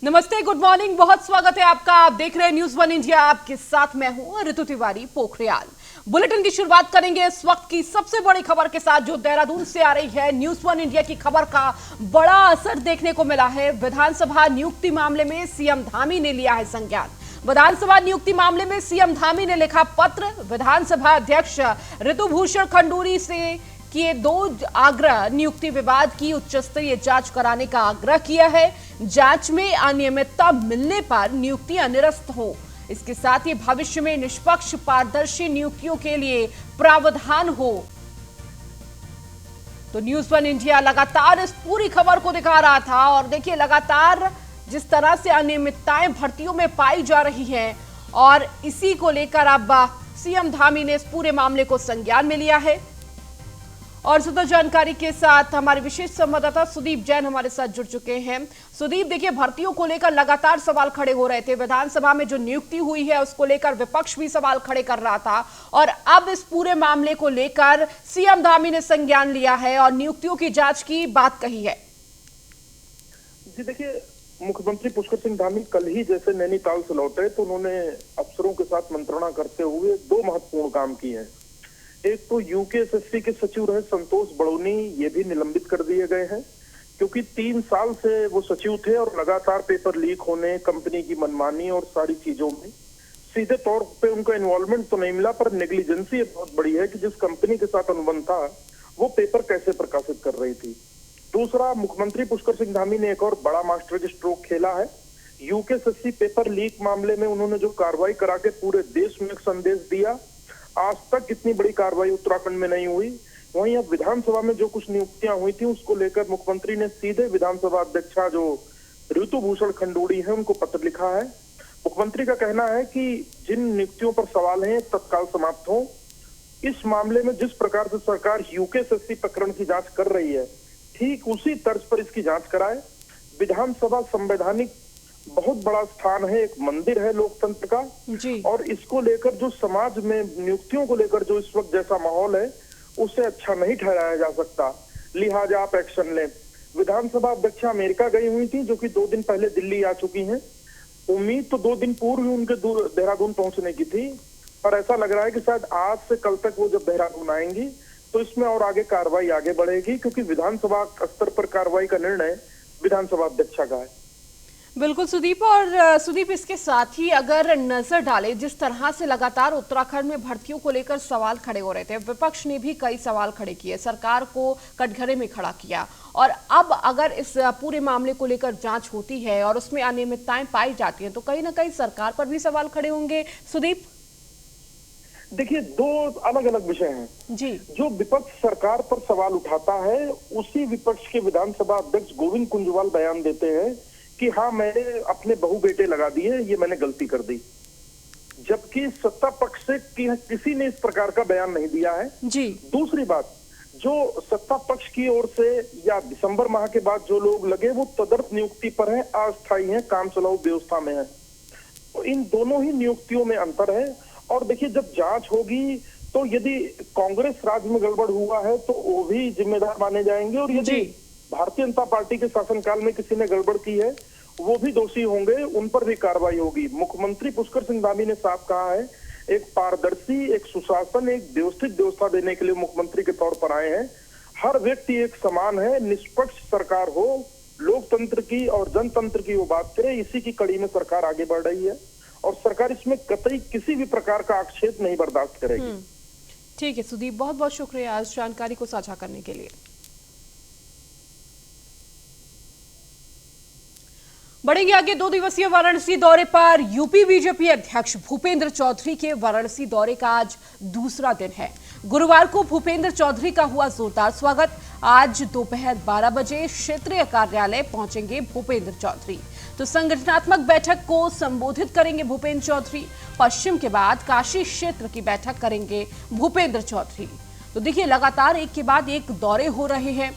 नमस्ते, good morning, बहुत स्वागत है आपका। आप देख रहे हैं न्यूज वन इंडिया। आपके साथ मैं हूं ऋतु तिवारी पोखरियाल। बुलेटिन की शुरुआत करेंगे इस वक्त की सबसे बड़ी खबर के साथ जो देहरादून से आ रही है। न्यूज वन इंडिया की खबर का बड़ा असर देखने को मिला है। विधानसभा नियुक्ति मामले में सीएम धामी ने लिया है संज्ञान। विधानसभा नियुक्ति मामले में सीएम धामी ने लिखा पत्र। विधानसभा अध्यक्ष ऋतुभूषण खंडूरी से किए 2 आग्रह। नियुक्ति विवाद की उच्च स्तरीय जांच कराने का आग्रह किया है। जांच में अनियमितता मिलने पर नियुक्तियां निरस्त हो। इसके साथ ही भविष्य में निष्पक्ष पारदर्शी नियुक्तियों के लिए प्रावधान हो। तो न्यूज वन इंडिया लगातार इस पूरी खबर को दिखा रहा था और देखिए लगातार जिस तरह से अनियमितताएं भर्तियों में पाई जा रही हैं और इसी को लेकर अब सीएम धामी ने इस पूरे मामले को संज्ञान में लिया है। और ज्यादा जानकारी के साथ हमारे विशेष संवाददाता सुदीप जैन हमारे साथ जुड़ चुके हैं। सुदीप, देखिए भर्तियों को लेकर लगातार सवाल खड़े हो रहे थे। विधानसभा में जो नियुक्ति हुई है उसको लेकर विपक्ष भी सवाल खड़े कर रहा था और अब इस पूरे मामले को लेकर सीएम धामी ने संज्ञान लिया है और नियुक्तियों की जांच की बात कही है। जी देखिए, मुख्यमंत्री पुष्कर सिंह धामी कल ही जैसे नैनीताल से लौटे तो उन्होंने अफसरों के साथ मंत्रणा करते हुए 2 महत्वपूर्ण काम किए हैं। एक तो यूकेएसएससी के सचिव रहे संतोष बड़ोनी, ये भी निलंबित कर दिए गए हैं क्योंकि 3 साल से वो सचिव थे और लगातार पेपर लीक होने, कंपनी की मनमानी और सारी चीजों में सीधे तौर पे उनका इन्वॉल्वमेंट तो नहीं मिला, पर नेग्लिजेंसी बहुत बड़ी है कि जिस कंपनी के साथ अनुबंध था वो पेपर कैसे प्रकाशित कर रही थी। दूसरा, मुख्यमंत्री पुष्कर सिंह धामी ने एक और बड़ा मास्टर स्ट्रोक खेला है। यूकेएसएससी पेपर लीक मामले में उन्होंने जो कार्रवाई करा के पूरे देश में एक संदेश दिया, आज तक इतनी बड़ी कार्रवाई उत्तराखंड में नहीं हुई। वहीं अब विधानसभा में जो कुछ नियुक्तियां हुई थी उसको लेकर मुख्यमंत्री ने सीधे विधानसभा अध्यक्षा जो ऋतुभूषण खंडूरी है उनको पत्र लिखा है। मुख्यमंत्री का कहना है कि जिन नियुक्तियों पर सवाल हैं तत्काल समाप्त हो। इस मामले में जिस प्रकार से सरकार यूकेएसएससी प्रकरण की जांच कर रही है ठीक उसी तर्ज पर इसकी जांच कराए। विधानसभा संवैधानिक बहुत बड़ा स्थान है, एक मंदिर है लोकतंत्र का जी। और इसको लेकर जो समाज में नियुक्तियों को लेकर जो इस वक्त जैसा माहौल है उसे अच्छा नहीं ठहराया जा सकता, लिहाजा आप एक्शन लें। विधानसभा अध्यक्षा अमेरिका गई हुई थी जो कि 2 दिन पहले दिल्ली आ चुकी हैं। उम्मीद तो 2 दिन पूर्व ही उनके देहरादून पहुंचने की थी, पर ऐसा लग रहा है कि शायद आज से कल तक वो जब देहरादून आएंगी तो इसमें और आगे कार्रवाई आगे बढ़ेगी क्योंकि विधानसभा स्तर पर कार्रवाई का निर्णय विधानसभा अध्यक्षा का है। बिल्कुल सुदीप। और सुदीप, इसके साथ ही अगर नजर डालें जिस तरह से लगातार उत्तराखंड में भर्तियों को लेकर सवाल खड़े हो रहे थे, विपक्ष ने भी कई सवाल खड़े किए, सरकार को कटघरे में खड़ा किया और अब अगर इस पूरे मामले को लेकर जांच होती है और उसमें अनियमितताएं पाई जाती हैं तो कहीं ना कहीं सरकार पर भी सवाल खड़े होंगे। सुदीप, देखिए 2 अलग अलग विषय हैं जी। जो विपक्ष सरकार पर सवाल उठाता है उसी विपक्ष के विधानसभा अध्यक्ष गोविंद कुंजवाल बयान देते हैं कि हाँ मैंने अपने बहू बेटे लगा दिए, ये मैंने गलती कर दी, जबकि सत्ता पक्ष से किसी ने इस प्रकार का बयान नहीं दिया है जी। दूसरी बात, जो सत्ता पक्ष की ओर से या दिसंबर माह के बाद जो लोग लगे वो तदर्थ नियुक्ति पर हैं, अस्थायी हैं, काम चलाऊ व्यवस्था में है। तो इन दोनों ही नियुक्तियों में अंतर है। और देखिए जब जांच होगी तो यदि कांग्रेस राज में गड़बड़ हुआ है तो वो भी जिम्मेदार माने जाएंगे और यदि भारतीय जनता पार्टी के शासनकाल में किसी ने गड़बड़ की है वो भी दोषी होंगे, उन पर भी कार्रवाई होगी। मुख्यमंत्री पुष्कर सिंह धामी ने साफ कहा है एक पारदर्शी, एक सुशासन, एक व्यवस्थित व्यवस्था देने के लिए मुख्यमंत्री के तौर पर आए हैं। हर व्यक्ति एक समान है, निष्पक्ष सरकार हो, लोकतंत्र की और जनतंत्र की वो बात करे, इसी की कड़ी में सरकार आगे बढ़ रही है और सरकार इसमें कतई किसी भी प्रकार का आक्षेप नहीं बर्दाश्त करेगी। ठीक है सुदीप, बहुत बहुत शुक्रिया इस जानकारी को साझा करने के लिए। बढ़ेंगे आगे। 2 दिवसीय वाराणसी दौरे पर यूपी बीजेपी अध्यक्ष भूपेंद्र चौधरी के वाराणसी दौरे का आज दूसरा दिन है। गुरुवार को भूपेंद्र चौधरी का हुआ जोरदार स्वागत। आज दोपहर 12 बजे क्षेत्रीय कार्यालय पहुंचेंगे भूपेंद्र चौधरी, तो संगठनात्मक बैठक को संबोधित करेंगे भूपेंद्र चौधरी। पश्चिम के बाद काशी क्षेत्र की बैठक करेंगे भूपेंद्र चौधरी। तो देखिए लगातार एक के बाद एक दौरे हो रहे हैं।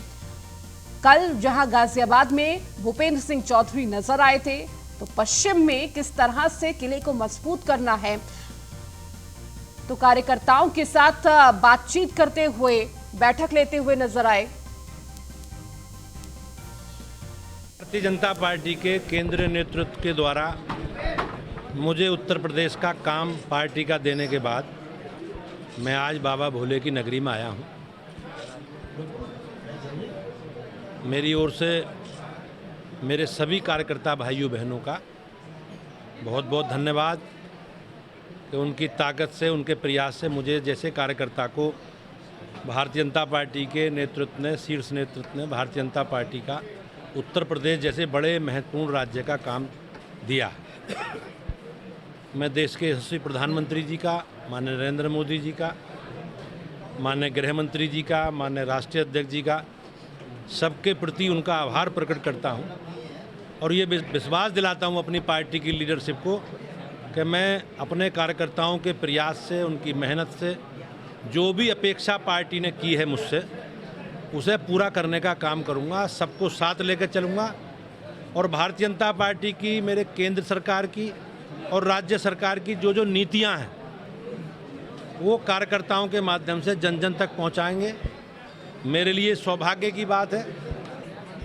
कल जहां गाजियाबाद में भूपेंद्र सिंह चौधरी नजर आए थे तो पश्चिम में किस तरह से किले को मजबूत करना है तो कार्यकर्ताओं के साथ बातचीत करते हुए, बैठक लेते हुए नजर आए। भारतीय जनता पार्टी के केंद्रीय नेतृत्व के द्वारा मुझे उत्तर प्रदेश का काम पार्टी का देने के बाद मैं आज बाबा भोले की नगरी में आया हूँ। मेरी ओर से मेरे सभी कार्यकर्ता भाइयों बहनों का बहुत बहुत धन्यवाद कि उनकी ताकत से, उनके प्रयास से मुझे जैसे कार्यकर्ता को भारतीय जनता पार्टी के नेतृत्व ने, शीर्ष नेतृत्व ने भारतीय जनता पार्टी का उत्तर प्रदेश जैसे बड़े महत्वपूर्ण राज्य का काम दिया। मैं देश के यशस्वी प्रधानमंत्री जी का, माननीय नरेंद्र मोदी जी का, माननीय गृह मंत्री जी का, माननीय राष्ट्रीय अध्यक्ष जी का, सबके प्रति उनका आभार प्रकट करता हूं और ये विश्वास दिलाता हूं अपनी पार्टी की लीडरशिप को कि मैं अपने कार्यकर्ताओं के प्रयास से, उनकी मेहनत से जो भी अपेक्षा पार्टी ने की है मुझसे, उसे पूरा करने का काम करूंगा। सबको साथ लेकर चलूंगा और भारतीय जनता पार्टी की, मेरे केंद्र सरकार की और राज्य सरकार की जो जो नीतियां हैं वो कार्यकर्ताओं के माध्यम से जन जन तक पहुंचाएंगे। मेरे लिए सौभाग्य की बात है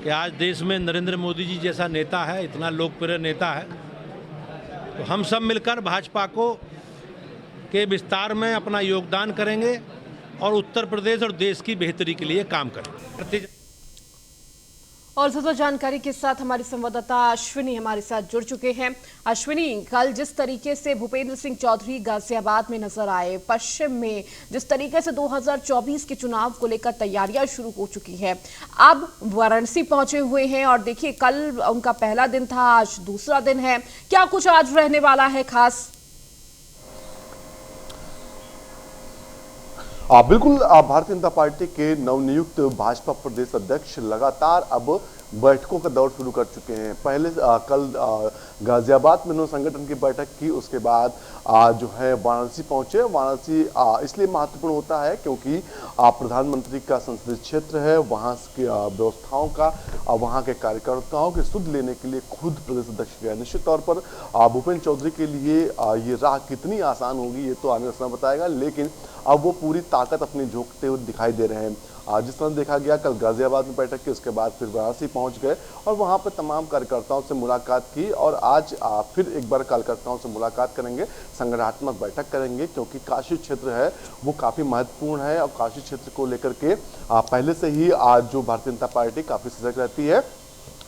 कि आज देश में नरेंद्र मोदी जी जैसा नेता है, इतना लोकप्रिय नेता है, तो हम सब मिलकर भाजपा को के विस्तार में अपना योगदान करेंगे और उत्तर प्रदेश और देश की बेहतरी के लिए काम करेंगे। और ज्यादा जानकारी के साथ हमारे संवाददाता अश्विनी हमारे साथ जुड़ चुके हैं। अश्विनी, कल जिस तरीके से भूपेंद्र सिंह चौधरी गाजियाबाद में नजर आए, पश्चिम में जिस तरीके से 2024 के चुनाव को लेकर तैयारियां शुरू हो चुकी है, अब वाराणसी पहुंचे हुए हैं और देखिए कल उनका पहला दिन था, आज दूसरा दिन है, क्या कुछ आज रहने वाला है खास? बिल्कुल, भारतीय जनता पार्टी के नवनियुक्त भाजपा प्रदेश अध्यक्ष लगातार अब बैठकों का दौर शुरू कर चुके हैं। पहले कल गाजियाबाद में उन्होंने संगठन की बैठक की, उसके बाद जो है वाराणसी पहुंचे। वाराणसी इसलिए महत्वपूर्ण होता है क्योंकि प्रधानमंत्री का संसदीय क्षेत्र है, वहां की व्यवस्थाओं का, वहां के कार्यकर्ताओं के सुध लेने के लिए खुद प्रदेश अध्यक्ष गया। निश्चित तौर पर भूपेंद्र चौधरी के लिए ये राह कितनी आसान होगी ये तो आने वाला समय बताएगा, लेकिन अब वो पूरी ताकत अपनी झोंकते हुए दिखाई दे रहे हैं। जिस तरह देखा गया कल गाजियाबाद में बैठक की, उसके बाद फिर वाराणसी पहुंच गए और वहां पर तमाम कार्यकर्ताओं से मुलाकात की और आज फिर एक बार कार्यकर्ताओं से मुलाकात करेंगे, संगठनात्मक बैठक करेंगे क्योंकि काशी क्षेत्र है वो काफ़ी महत्वपूर्ण है और काशी क्षेत्र को लेकर के पहले से ही आज जो भारतीय जनता पार्टी काफ़ी सजग रहती है।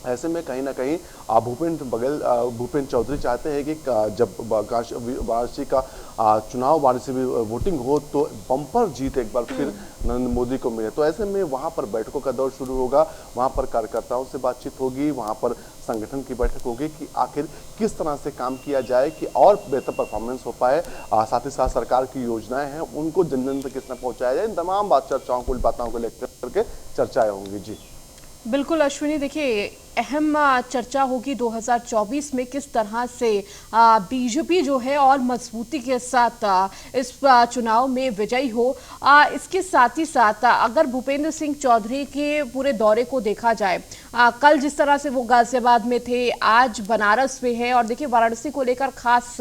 ऐसे में कहीं ना कहीं भूपेंद्र चौधरी चाहते हैं कि जब वाराणसी का चुनाव, वाराणसी में वोटिंग हो तो बम्पर जीत एक बार फिर नरेंद्र मोदी को मिले। तो ऐसे में वहां पर बैठकों का दौर शुरू होगा, वहां पर कार्यकर्ताओं से बातचीत होगी, वहां पर संगठन की बैठक होगी कि आखिर किस तरह से काम किया जाए कि और बेहतर परफॉर्मेंस हो पाए। साथ ही साथ सरकार की योजनाएं हैं उनको जन जन तक किस तरह पहुंचाया जाए, इन तमाम बातों को लेकर के चर्चाएं होंगी। जी बिल्कुल अश्विनी, देखिए अहम चर्चा होगी 2024 में किस तरह से बीजेपी जो है और मजबूती के साथ इस चुनाव में विजयी हो। इसके साथ ही साथ अगर भूपेंद्र सिंह चौधरी के पूरे दौरे को देखा जाए, कल जिस तरह से वो गाजियाबाद में थे, आज बनारस में है और देखिए वाराणसी को लेकर खास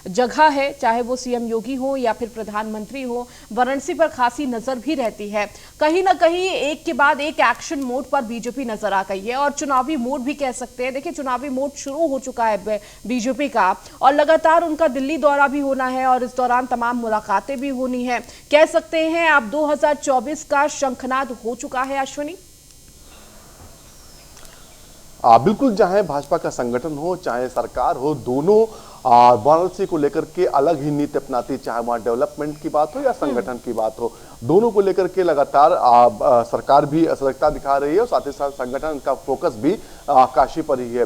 जगह है, चाहे वो सीएम योगी हो या फिर प्रधानमंत्री हो, वाराणसी पर खासी नजर भी रहती है। कहीं ना कहीं एक के बाद एक एक्शन मोड पर बीजेपी नजर आ गई है और चुनावी मोड भी कह सकते हैं। देखिए चुनावी मोड शुरू हो चुका है बीजेपी का और लगातार उनका दिल्ली दौरा भी होना है और इस दौरान तमाम मुलाकातें भी होनी है। कह सकते हैं अब 2024 का शंखनाद हो चुका है अश्विनी। बिल्कुल, चाहे भाजपा का संगठन हो चाहे सरकार हो, दोनों वाराणसी को लेकर के अलग ही नीति अपनाती, चाहे वहां डेवलपमेंट की बात हो या संगठन की बात हो, दोनों को लेकर के लगातार सरकार भी सजगता दिखा रही है और साथ ही साथ संगठन का फोकस भी काशी पर ही है।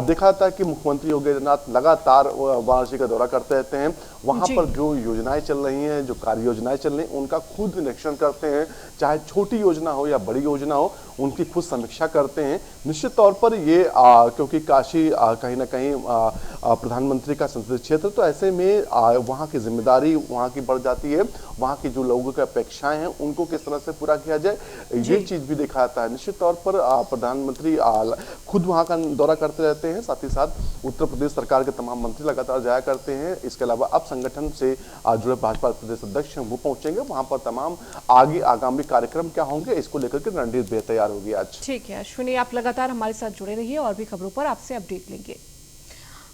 देखा था कि मुख्यमंत्री योगी आदित्यनाथ लगातार वाराणसी का दौरा करते रहते हैं, वहां पर जो योजनाएं चल रही हैं, जो कार्य योजनाएं चल रही हैं, उनका खुद निरीक्षण करते हैं, चाहे छोटी योजना हो या बड़ी योजना हो, उनकी खुद समीक्षा करते हैं। निश्चित तौर पर ये क्योंकि काशी कहीं ना कहीं प्रधानमंत्री का संसदीय क्षेत्र, तो ऐसे में वहाँ की जिम्मेदारी वहाँ की बढ़ जाती है, वहाँ की जो लोगों की अपेक्षाएं हैं उनको किस तरह से पूरा किया जाए, ये चीज भी दिखा जाता है। निश्चित तौर पर प्रधानमंत्री खुद वहाँ का दौरा करते रहते हैं, साथ ही साथ उत्तर प्रदेश सरकार के तमाम मंत्री लगातार जाया करते हैं। इसके अलावा अब संगठन से जुड़े भाजपा प्रदेश अध्यक्ष वो पहुंचेंगे, वहां पर तमाम आगे आगामी कार्यक्रम क्या होंगे इसको लेकर के रणनीति भी तैयार होगी आज। ठीक है अश्विनी, आप लगातार हमारे साथ जुड़े रहिए और भी खबरों पर आपसे अपडेट लेंगे।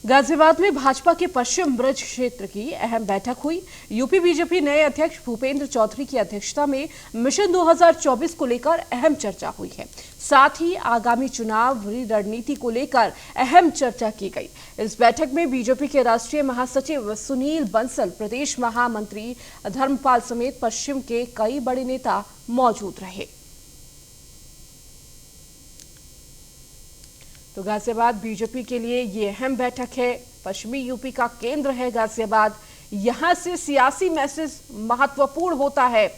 गाजियाबाद में भाजपा के पश्चिम ब्रज क्षेत्र की अहम बैठक हुई। यूपी बीजेपी नए अध्यक्ष भूपेंद्र चौधरी की अध्यक्षता में मिशन 2024 को लेकर अहम चर्चा हुई है। साथ ही आगामी चुनावी रणनीति को लेकर अहम चर्चा की गई। इस बैठक में बीजेपी के राष्ट्रीय महासचिव सुनील बंसल, प्रदेश महामंत्री धर्मपाल समेत पश्चिम के कई बड़े नेता मौजूद रहे। तो गाजियाबाद बीजेपी के लिए ये अहम बैठक है। पश्चिमी यूपी का केंद्र है गाजियाबाद, यहां से सियासी मैसेज महत्वपूर्ण होता है।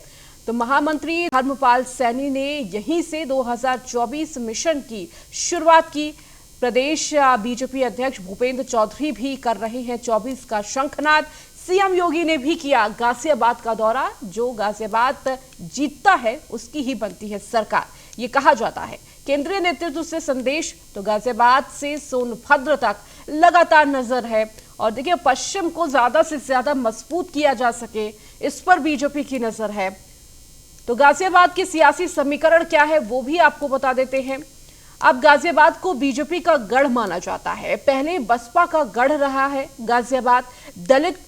तो महामंत्री धर्मपाल सैनी ने यहीं से 2024 मिशन की शुरुआत की। प्रदेश बीजेपी अध्यक्ष भूपेंद्र चौधरी भी कर रहे हैं 24 का शंखनाद। सीएम योगी ने भी किया गाजियाबाद का दौरा। जो गाजियाबाद जीतता है उसकी ही बनती है सरकार, ये कहा जाता है। केंद्रीय नेतृत्व से संदेश तो गाजियाबाद से सोनभद्र तक लगातार नजर है। और देखिए, पश्चिम को ज्यादा से ज्यादा मजबूत किया जा सके, इस पर बीजेपी की नजर है। तो गाजियाबाद के सियासी समीकरण क्या है वो भी आपको बता देते हैं। अब गाजियाबाद को बीजेपी का गढ़ माना जाता है। पहले बसपा का गढ़ रहा है गाजियाबाद। दलित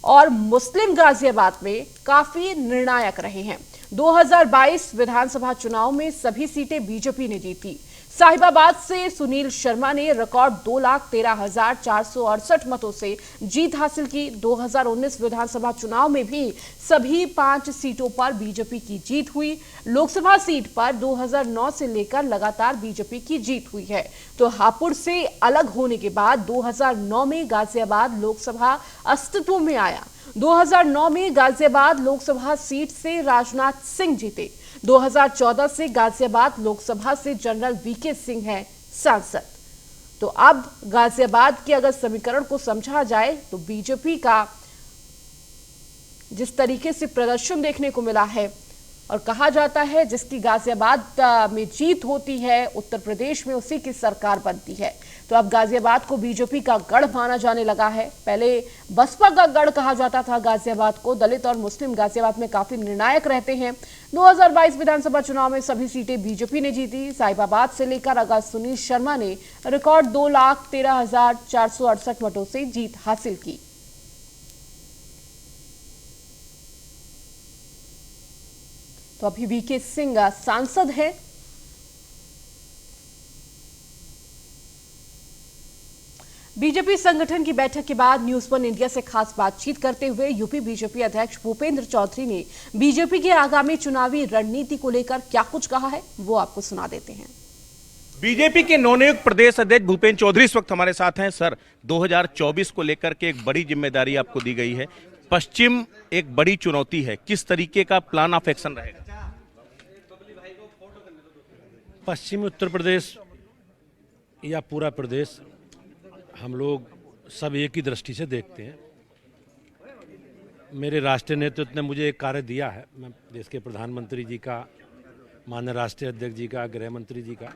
और मुस्लिम गाजियाबाद में काफी निर्णायक रहे हैं। 2022 विधानसभा चुनाव में सभी सीटें बीजेपी ने जीती। साहिबाबाद से सुनील शर्मा ने रिकॉर्ड 2,13,468 मतों से जीत हासिल की। 2019 विधानसभा चुनाव में भी सभी 5 सीटों पर बीजेपी की जीत हुई। लोकसभा सीट पर 2009 से लेकर लगातार बीजेपी की जीत हुई है। तो हापुड़ से अलग होने के बाद 2009 में गाजियाबाद लोकसभा अस्तित्व में आया। 2009 में गाजियाबाद लोकसभा सीट से राजनाथ सिंह जीते। 2014 से गाजियाबाद लोकसभा से जनरल वीके सिंह हैं सांसद। तो अब गाजियाबाद के अगर समीकरण को समझा जाए तो बीजेपी का जिस तरीके से प्रदर्शन देखने को मिला है, और कहा जाता है जिसकी गाजियाबाद में जीत होती है उत्तर प्रदेश में उसी की सरकार बनती है। तो अब गाजियाबाद को बीजेपी का गढ़ माना जाने लगा है। पहले बसपा का गढ़ कहा जाता था गाजियाबाद को। दलित और मुस्लिम गाजियाबाद में काफी निर्णायक रहते हैं। 2022 विधानसभा चुनाव में सभी सीटें बीजेपी ने जीती। साहिबाबाद से लेकर अगर सुनील शर्मा ने रिकॉर्ड 2,13,468 वोटों से जीत हासिल की। तो अभी वीके सिंह सांसद हैं। बीजेपी संगठन की बैठक के बाद न्यूज वन इंडिया से खास बातचीत करते हुए यूपी बीजेपी अध्यक्ष भूपेंद्र चौधरी ने बीजेपी के आगामी चुनावी रणनीति को लेकर क्या कुछ कहा है वो आपको सुना देते हैं। बीजेपी के नवनियुक्त प्रदेश अध्यक्ष भूपेंद्र चौधरी इस वक्त हमारे साथ हैं। सर, 2024 को लेकर के एक बड़ी जिम्मेदारी आपको दी गई है। पश्चिम एक बड़ी चुनौती है, किस तरीके का प्लान ऑफ एक्शन रहेगा? पश्चिमी उत्तर प्रदेश या पूरा प्रदेश हम लोग सब एक ही दृष्टि से देखते हैं। मेरे राष्ट्रीय नेतृत्व ने मुझे एक कार्य दिया है। मैं देश के प्रधानमंत्री जी का, माननीय राष्ट्रीय अध्यक्ष जी का, गृह मंत्री जी का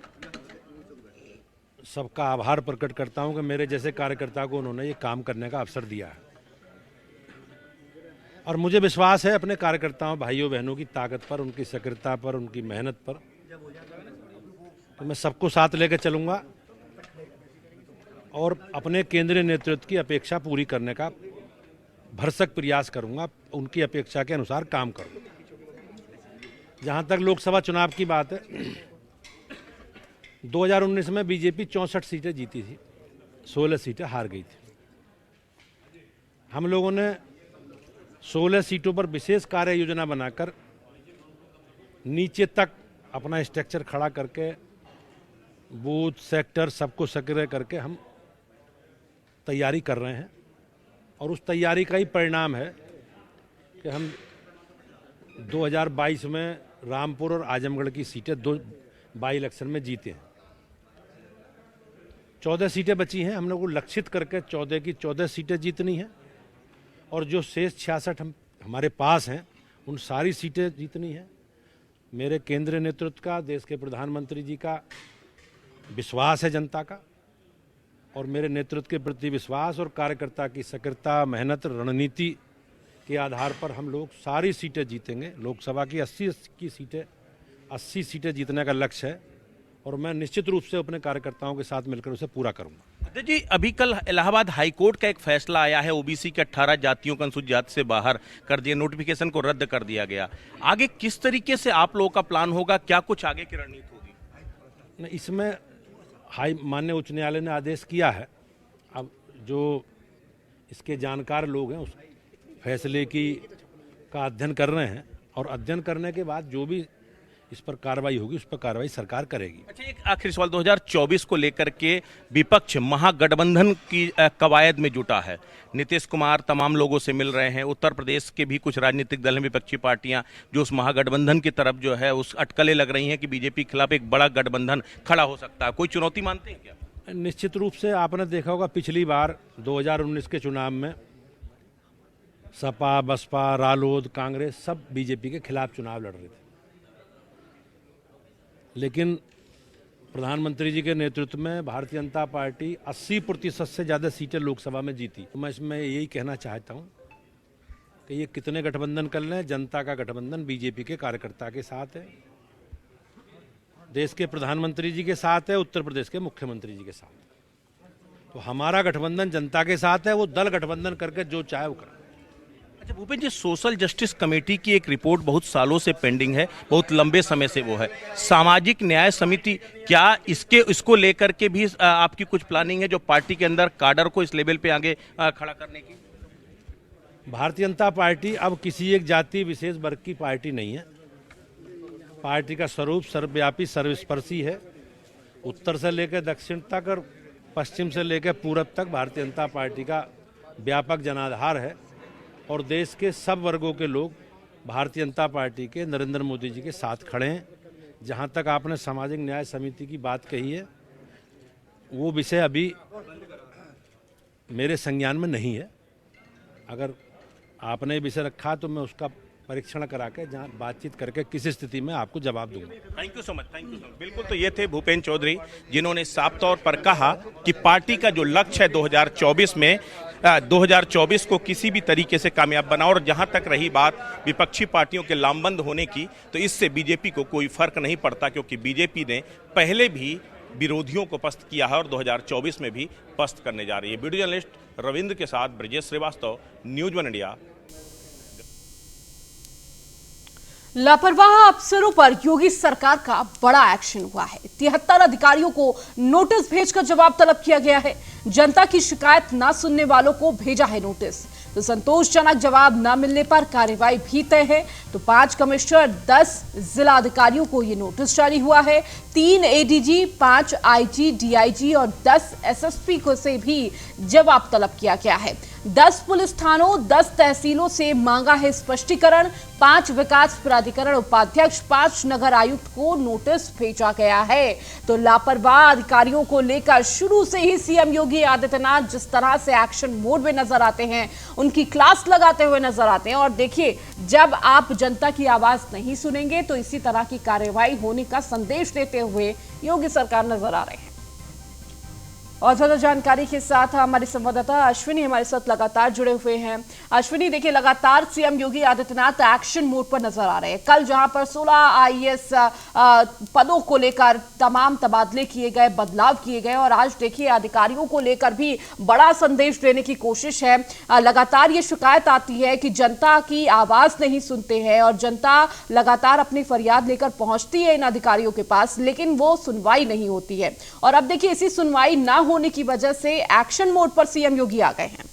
सबका आभार प्रकट करता हूं कि मेरे जैसे कार्यकर्ता को उन्होंने ये काम करने का अवसर दिया है। और मुझे विश्वास है अपने कार्यकर्ताओं, भाइयों बहनों की ताकत पर, उनकी सक्रियता पर, उनकी मेहनत पर। तो मैं सबको साथ लेकर चलूंगा और अपने केंद्रीय नेतृत्व की अपेक्षा पूरी करने का भरसक प्रयास करूंगा। उनकी अपेक्षा के अनुसार काम करूंगा। जहां तक लोकसभा चुनाव की बात है, 2019 में बीजेपी 64 सीटें जीती थी, 16 सीटें हार गई थी। हम लोगों ने 16 सीटों पर विशेष कार्य योजना बनाकर नीचे तक अपना स्ट्रक्चर खड़ा करके बूथ सेक्टर सबको सक्रिय करके हम तैयारी कर रहे हैं। और उस तैयारी का ही परिणाम है कि हम 2022 में रामपुर और आजमगढ़ की सीटें 2 बाई इलेक्शन में जीते हैं। 14 सीटें बची हैं, हम लोग को लक्षित करके 14 की 14 सीटें जीतनी हैं और जो शेष 66 हमारे पास हैं उन सारी सीटें जीतनी हैं। मेरे केंद्रीय नेतृत्व का, देश के प्रधानमंत्री जी का विश्वास है जनता का, और मेरे नेतृत्व के प्रति विश्वास और कार्यकर्ता की सक्रियता, मेहनत, रणनीति के आधार पर हम लोग सारी सीटें जीतेंगे। लोकसभा की 80 सीटें जीतने का लक्ष्य है और मैं निश्चित रूप से अपने कार्यकर्ताओं के साथ मिलकर उसे पूरा करूंगा। अध्यक्ष जी, अभी कल इलाहाबाद हाईकोर्ट का एक फैसला आया है, ओबीसी के 18 जातियों को अनुसूचित जाति से बाहर कर दिया, नोटिफिकेशन को रद्द कर दिया गया। आगे किस तरीके से आप लोगों का प्लान होगा, क्या कुछ आगे की रणनीति होगी? इसमें माननीय उच्च न्यायालय ने आदेश किया है। अब जो इसके जानकार लोग हैं उस फैसले का अध्ययन कर रहे हैं और अध्ययन करने के बाद जो भी इस पर कार्रवाई होगी उस पर कार्रवाई सरकार करेगी। अच्छा, एक आखिरी सवाल, 2024 को लेकर के विपक्ष महागठबंधन की कवायद में जुटा है। नीतीश कुमार तमाम लोगों से मिल रहे हैं, उत्तर प्रदेश के भी कुछ राजनीतिक दल हैं, विपक्षी पार्टियां जो उस महागठबंधन की तरफ जो है उस अटकलें लग रही हैं कि बीजेपी के खिलाफ एक बड़ा गठबंधन खड़ा हो सकता है। कोई चुनौती मानते हैं क्या? निश्चित रूप से आपने देखा होगा पिछली बार 2019 के चुनाव में सपा, बसपा, रालोद, कांग्रेस सब बीजेपी के खिलाफ चुनाव लड़ रहे थे, लेकिन प्रधानमंत्री जी के नेतृत्व में भारतीय जनता पार्टी 80% से ज़्यादा सीटें लोकसभा में जीती। तो मैं इसमें यही कहना चाहता हूं कि ये कितने गठबंधन कर लें, जनता का गठबंधन बीजेपी के कार्यकर्ता के साथ है, देश के प्रधानमंत्री जी के साथ है, उत्तर प्रदेश के मुख्यमंत्री जी के साथ है। तो हमारा गठबंधन जनता के साथ है, वो दल गठबंधन करके जो चाहे वो करे। अच्छा भूपेंद्र जी, सोशल जस्टिस कमेटी की एक रिपोर्ट बहुत सालों से पेंडिंग है, बहुत लंबे समय से वो है। सामाजिक न्याय समिति, क्या इसको लेकर के भी आपकी कुछ प्लानिंग है जो पार्टी के अंदर काडर को इस लेवल पे आगे खड़ा करने की? भारतीय जनता पार्टी अब किसी एक जाति विशेष वर्ग की पार्टी नहीं है। पार्टी का स्वरूप सर्वव्यापी, सर्वस्पर्शी है। उत्तर से लेकर दक्षिण तक और पश्चिम से लेकर पूरब तक भारतीय जनता पार्टी का व्यापक जनाधार है और देश के सब वर्गों के लोग भारतीय जनता पार्टी के, नरेंद्र मोदी जी के साथ खड़े हैं। जहां तक आपने सामाजिक न्याय समिति की बात कही है, वो विषय अभी मेरे संज्ञान में नहीं है। अगर आपने विषय रखा तो मैं उसका परीक्षण करा के जहाँ बातचीत करके किसी स्थिति में आपको जवाब दूंगा। Thank you so much, thank you so much. बिल्कुल, तो ये थे भूपेंद्र चौधरी जिन्होंने साफ तौर पर कहा कि पार्टी का जो लक्ष्य है 2024 में 2024 को किसी भी तरीके से कामयाब बनाओ। और जहां तक रही बात विपक्षी पार्टियों के लामबंद होने की, तो इससे बीजेपी को कोई फर्क नहीं पड़ता, क्योंकि बीजेपी ने पहले भी विरोधियों को पस्त किया है और 2024 में भी पस्त करने जा रही है। वीडियो जर्नलिस्ट रविंद्र के साथ ब्रजेश श्रीवास्तव, न्यूज़ 1 इंडिया। लापरवाह अफसरों पर योगी सरकार का बड़ा एक्शन हुआ है। 73 अधिकारियों को नोटिस भेजकर जवाब तलब किया गया है। जनता की शिकायत ना सुनने वालों को भेजा है नोटिस। तो संतोषजनक जवाब न मिलने पर कार्रवाई भी तय है। तो 5 कमिश्नर, 10 जिला अधिकारियों को ये नोटिस जारी हुआ है। 3 एडीजी, 5 आईजी, डीआईजी और 10 एसएसपी को से भी जवाब तलब किया गया है। 10 पुलिस थानों, 10 तहसीलों से मांगा है स्पष्टीकरण। 5 विकास प्राधिकरण उपाध्यक्ष, 5 नगर आयुक्त को नोटिस भेजा गया है। तो लापरवाह अधिकारियों को लेकर शुरू से ही सीएम योगी आदित्यनाथ जिस तरह से एक्शन मोड में नजर आते हैं, उनकी क्लास लगाते हुए नजर आते हैं। और देखिए, जब आप जनता की आवाज नहीं सुनेंगे तो इसी तरह की कार्रवाई होने का संदेश देते हुए योगी सरकार नजर आ रहे हैं। और ज्यादा जानकारी के साथ हमारे संवाददाता अश्विनी हमारे साथ लगातार जुड़े हुए हैं। अश्विनी, देखिए, लगातार CM Yogi Adityanath action mode पर नजर आ रहे हैं। कल जहां पर 16 आईएएस पदों को लेकर तमाम तबादले किए गए, बदलाव किए गए, और आज देखिए अधिकारियों को लेकर भी बड़ा संदेश देने की कोशिश है। लगातार ये शिकायत आती है कि जनता की आवाज नहीं सुनते हैं और जनता लगातार अपनी फरियाद लेकर पहुंचती है इन अधिकारियों के पास, लेकिन वो सुनवाई नहीं होती है। और अब देखिए, इसी सुनवाई ना होने की वजह से एक्शन मोड पर सीएम योगी आ गए हैं।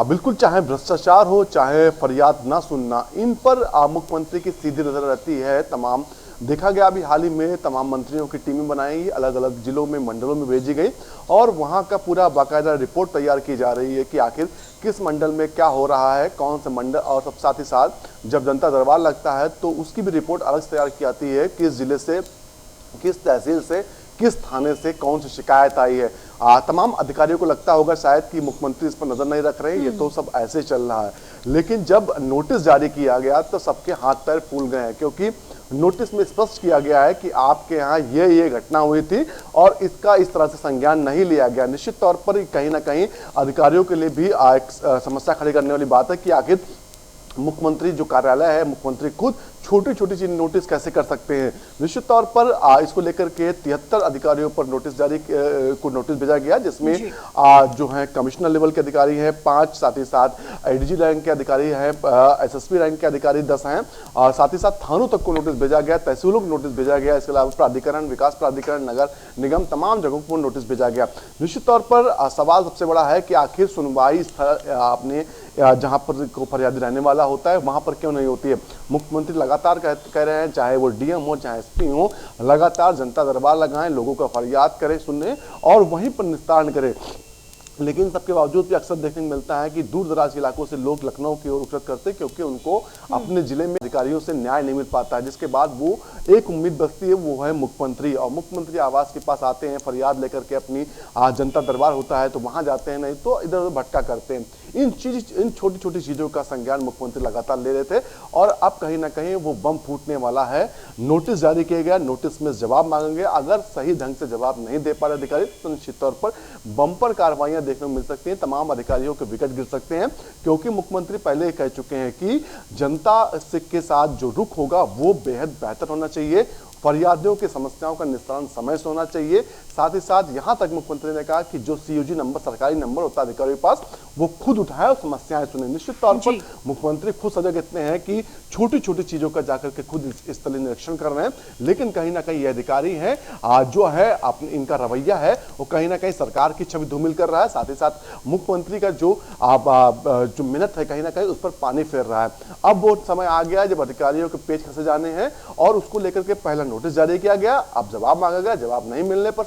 बिल्कुल, चाहे भ्रष्टाचार हो, चाहे फरियाद ना सुनना, इन पर मुख्यमंत्री की सीधी नजर रहती है। तमाम देखा गया अभी हाल ही में तमाम मंत्रियों की टीमें बनाई गई, अलग अलग जिलों में, मंडलों में भेजी गई और वहां का पूरा बाकायदा रिपोर्ट तैयार की जा रही है कि आखिर किस मंडल में क्या हो रहा है, कौन से मंडल, और सब साथ ही साथ जब जनता दरबार लगता है तो उसकी भी रिपोर्ट अलग से तैयार की जाती है, किस जिले से, किस तहसील से किस थाने से कौन सी शिकायत आई है। तमाम अधिकारियों को लगता होगा शायद कि मुख्यमंत्री इस पर नजर नहीं रख रहे, ये तो सब ऐसे चल रहा है। लेकिन जब नोटिस जारी किया गया तो सबके हाथ पैर फूल गए हैं, क्योंकि नोटिस में स्पष्ट किया गया है कि आपके यहाँ ये घटना हुई थी और इसका इस तरह से संज्ञान नहीं लिया गया। निश्चित तौर पर कहीं ना कहीं अधिकारियों के लिए भी एक समस्या खड़ी करने वाली बात है कि आखिर मुख्यमंत्री जो कार्यालय है, मुख्यमंत्री खुद छोटी छोटी चीज नोटिस कैसे कर सकते हैं। निश्चित तौर पर इसको लेकर के 73 अधिकारियों पर नोटिस भेजा गया, जिसमें जो है कमिश्नर लेवल के अधिकारी हैं 5, साथ ही साथ एडीजी रैंक के अधिकारी हैं, एसएसपी रैंक के अधिकारी 10 हैं, और साथ ही साथ थानों तक को नोटिस भेजा गया, तहसीलों को नोटिस भेजा गया, इसके अलावा प्राधिकरण, विकास प्राधिकरण, नगर निगम, तमाम जगहों को नोटिस भेजा गया। निश्चित तौर पर सवाल सबसे बड़ा है कि आखिर सुनवाई अपने जहां पर को फरियादी रहने वाला होता है वहां पर क्यों नहीं होती है। मुख्यमंत्री लगातार कह रहे हैं, चाहे वो डीएम हो चाहे एसपी हो, लगातार जनता दरबार लगाएं, लोगों का फरियाद करें, सुने और वहीं पर निस्तारण करें। लेकिन सबके बावजूद भी अक्सर देखने को मिलता है कि दूर दराज इलाकों से लोग लखनऊ की ओर रुख करते, क्योंकि उनको अपने जिले में अधिकारियों से न्याय नहीं मिल पाता है, जिसके बाद वो एक उम्मीद बचती है, वो है मुख्यमंत्री। और मुख्यमंत्री आवास के पास आते हैं, फरियाद लेकर के अपनी जनता दरबार होता है तो वहां जाते हैं, नहीं तो इधर उधर भटका करते हैं। इन छोटी छोटी चीजों का संज्ञान मुख्यमंत्री लगातार ले रहे थे और अब कहीं ना कहीं वो बम फूटने वाला है। नोटिस जारी किया गया, नोटिस में जवाब मांगेंगे, अगर सही ढंग से जवाब नहीं दे पा रहे अधिकारी तो निश्चित तौर पर बम्पर कार्रवाइयां देखने को मिल सकती हैं, तमाम अधिकारियों के विकेट गिर सकते हैं, क्योंकि मुख्यमंत्री पहले ही कह चुके हैं कि जनता के साथ जो रुख होगा वो बेहद बेहतर होना चाहिए, फरियादियों की समस्याओं का निस्तारण समय से होना चाहिए। साथ ही साथ यहां तक मुख्यमंत्री ने कहा कि जो सीयूजी नंबर, सरकारी नंबर होता है अधिकारियों के पास, वो खुद उठाए और समस्याएं सुने। निश्चित तौर पर मुख्यमंत्री खुद सजग इतने हैं कि छोटी छोटी चीजों का जाकर के खुद स्थलीय निरीक्षण कर रहे हैं, लेकिन कहीं ना कहीं ये अधिकारी हैं जो है इनका रवैया है वो कहीं ना कहीं सरकार की छवि धूमिल कर रहा है। साथ ही साथ मुख्यमंत्री का जो मिनट है कहीं ना कहीं उस पर पानी फेर रहा है। अब वो समय आ गया जब अधिकारियों के पेच खसे जाने हैं और उसको लेकर के पहला नोटिस जारी किया गया, अब जवाब मांगा गया, जवाब नहीं मिलने पर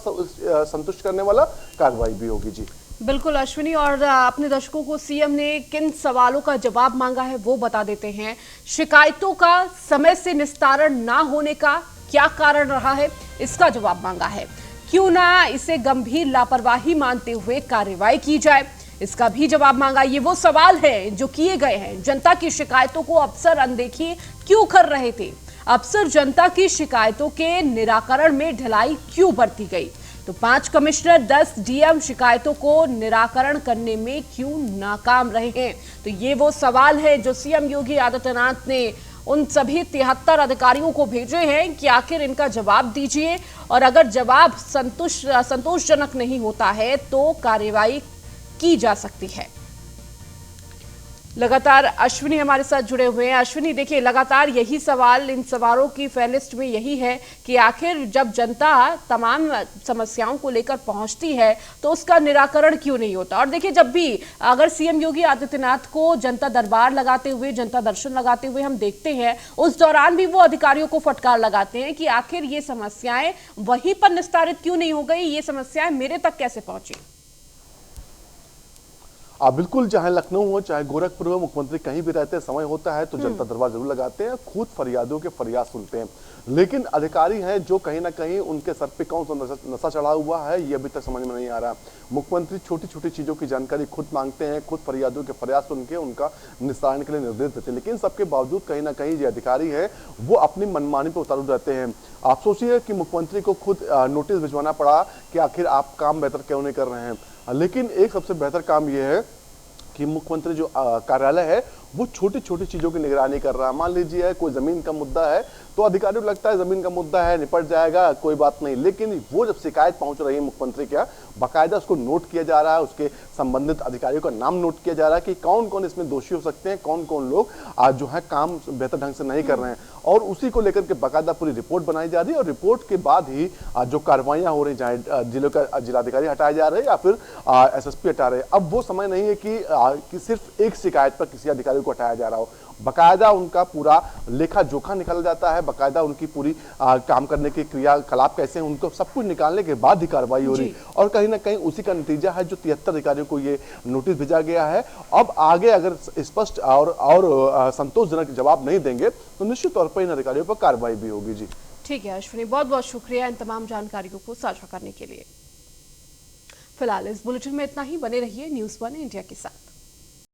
संतुष्ट करने वाला कार्रवाई भी होगी। जी बिल्कुल अश्विनी, और अपने दर्शकों को सीएम ने किन सवालों का जवाब मांगा है वो बता देते हैं। शिकायतों का समय से निस्तारण ना होने का क्या कारण रहा है, इसका जवाब मांगा है। क्यों ना इसे गंभीर लापरवाही मानते हुए कार्रवाई की जाए, इसका भी जवाब मांगा। ये वो सवाल है जो किए गए हैं। जनता की शिकायतों को अफसर अनदेखी क्यों कर रहे थे, अफसर जनता की शिकायतों के निराकरण में ढिलाई क्यों बरती गई, तो 5 कमिश्नर 10 डीएम शिकायतों को निराकरण करने में क्यों नाकाम रहे हैं। तो ये वो सवाल है जो सीएम योगी आदित्यनाथ ने उन सभी 73 अधिकारियों को भेजे हैं कि आखिर इनका जवाब दीजिए, और अगर जवाब संतोषजनक नहीं होता है तो कार्रवाई की जा सकती है। लगातार अश्विनी हमारे साथ जुड़े हुए हैं। अश्विनी, देखिए लगातार यही सवाल, इन सवालों की फेलिस्ट में यही है कि आखिर जब जनता तमाम समस्याओं को लेकर पहुंचती है तो उसका निराकरण क्यों नहीं होता। और देखिए जब भी अगर सीएम योगी आदित्यनाथ को जनता दरबार लगाते हुए, जनता दर्शन लगाते हुए हम देखते हैं, उस दौरान भी वो अधिकारियों को फटकार लगाते हैं कि आखिर ये समस्याएं वहीं पर निस्तारित क्यों नहीं हो गई, ये समस्याएं मेरे तक कैसे पहुंची। बिल्कुल, चाहे लखनऊ हो चाहे गोरखपुर हो, मुख्यमंत्री कहीं भी रहते हैं, समय होता है तो जनता दरबार जरूर लगाते हैं, खुद फरियादियों के फरियाद सुनते हैं। लेकिन अधिकारी हैं जो कहीं ना कहीं उनके सर पे कौन सा नशा चढ़ा हुआ है ये अभी तक समझ में नहीं आ रहा। मुख्यमंत्री छोटी छोटी चीजों की जानकारी खुद मांगते हैं, खुद फरियादियों के फरियाद सुन के उनका निस्तारण के लिए निर्देश देते हैं, लेकिन सबके बावजूद कहीं ना कहीं ये अधिकारी है वो अपनी मनमानी पर उतारू रहते हैं। आप सोचिए कि मुख्यमंत्री को खुद नोटिस भिजवाना पड़ा कि आखिर आप काम बेहतर क्यों नहीं कर रहे हैं। लेकिन एक सबसे बेहतर काम यह है कि मुख्यमंत्री जो कार्यालय है वो छोटी छोटी चीजों की निगरानी कर रहा है। मान लीजिए कोई जमीन का मुद्दा है तो अधिकारियों को लगता है जमीन का मुद्दा है, निपट जाएगा, कोई बात नहीं, लेकिन वो जब शिकायत पहुंच रही है मुख्यमंत्री के, बाकायदा उसको नोट किया जा रहा है, उसके संबंधित अधिकारियों का नाम नोट किया जा रहा है कि कौन कौन इसमें दोषी हो सकते हैं, कौन कौन लोग आज जो है काम बेहतर ढंग से नहीं कर रहे हैं, और उसी को लेकर के बाकायदा पूरी रिपोर्ट बनाई जा रही है। और रिपोर्ट के बाद ही जो कार्रवाइयां हो रही, चाहे जिलों का जिलाधिकारी हटाए जा रहे हैं या फिर एसएसपी हटा रहे हैं। अब वो समय नहीं है कि सिर्फ एक शिकायत पर किसी अधिकारी को हटाया जा रहा हो, बकायदा उनका पूरा लेखा जोखा निकाला जाता है, बकायदा उनकी पूरी काम करने की क्रियाकलाप कैसे हैं उनको सब कुछ निकालने के बाद ही कार्रवाई हो रही। और कहीं ना कहीं उसी का नतीजा है जो 73 अधिकारियों को ये नोटिस भेजा गया है। अब आगे अगर स्पष्ट और संतोषजनक जवाब नहीं देंगे तो निश्चित तौर पर इन अधिकारियों पर कार्रवाई भी होगी। जी ठीक है अश्विनी, बहुत बहुत शुक्रिया इन तमाम जानकारियों को साझा करने के लिए। फिलहाल इस बुलेटिन में इतना ही। बने रहिए न्यूज़ 1 इंडिया के साथ।